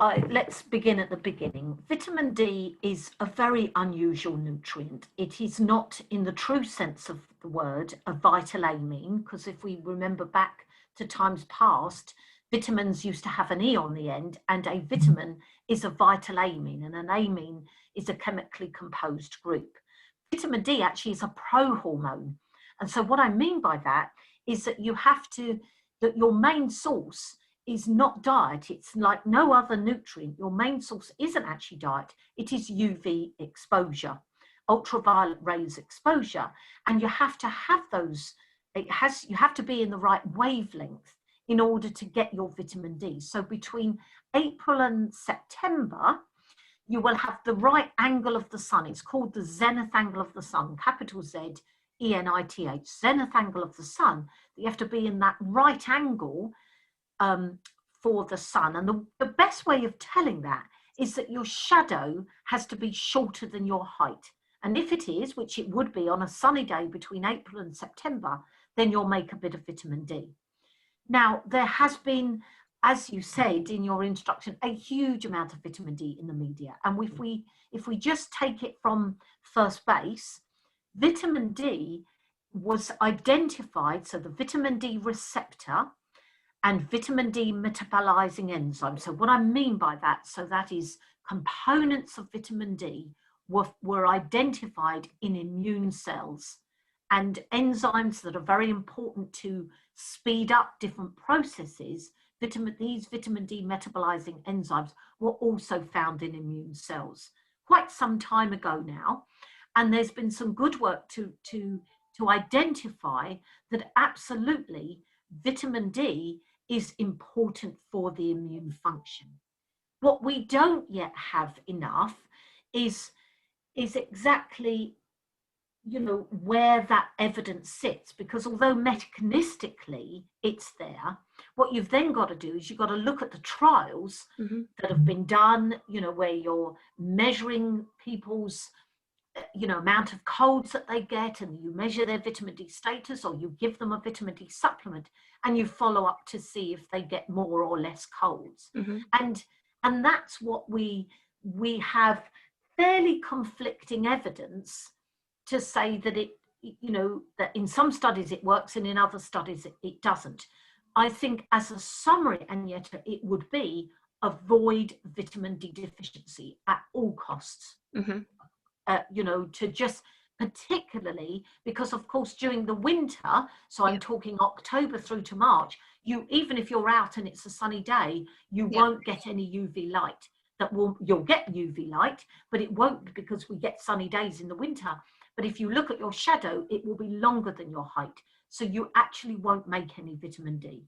let's begin at the beginning. Vitamin D is a very unusual nutrient. It is not, in the true sense of the word, a vital amine, because if we remember back to times past, vitamins used to have an E on the end, and a vitamin is a vital amine, and an amine is a chemically composed group. Vitamin D actually is a prohormone. And so what I mean by that is that that your main source is not diet. It's like no other nutrient. Your main source isn't actually diet. It is UV exposure, ultraviolet rays exposure. And you have to have those, you have to be in the right wavelength in order to get your vitamin D. So between April and September, you will have the right angle of the sun. It's called the zenith angle of the sun, capital Z, ENITH, zenith angle of the sun. You have to be in that right angle for the sun. And the best way of telling that is that your shadow has to be shorter than your height. And if it is, which it would be on a sunny day between April and September, then you'll make a bit of vitamin D. Now, there has been, as you said in your introduction, a huge amount of vitamin D in the media. And if we just take it from first base, vitamin D was identified, so the vitamin D receptor and vitamin D metabolizing enzymes. So what I mean by that, so that is components of vitamin D were identified in immune cells, and enzymes that are very important to speed up different processes. These vitamin D metabolizing enzymes were also found in immune cells quite some time ago now. And there's been some good work to identify that absolutely vitamin D is important for the immune function. What we don't yet have enough is exactly, where that evidence sits, because although mechanistically it's there, what you've then got to do is you've got to look at the trials that have been done, where you're measuring people's amount of colds that they get, and you measure their vitamin D status, or you give them a vitamin D supplement and you follow up to see if they get more or less colds. And that's what we have fairly conflicting evidence to say that that in some studies it works and in other studies it doesn't. I think as a summary, Agneta, it would be avoid vitamin D deficiency at all costs. To just, particularly because of course during the winter, so I'm talking October through to March, even if you're out and it's a sunny day, you won't get any UV light. You'll get UV light, but it won't, because we get sunny days in the winter. But if you look at your shadow, it will be longer than your height. So you actually won't make any vitamin D.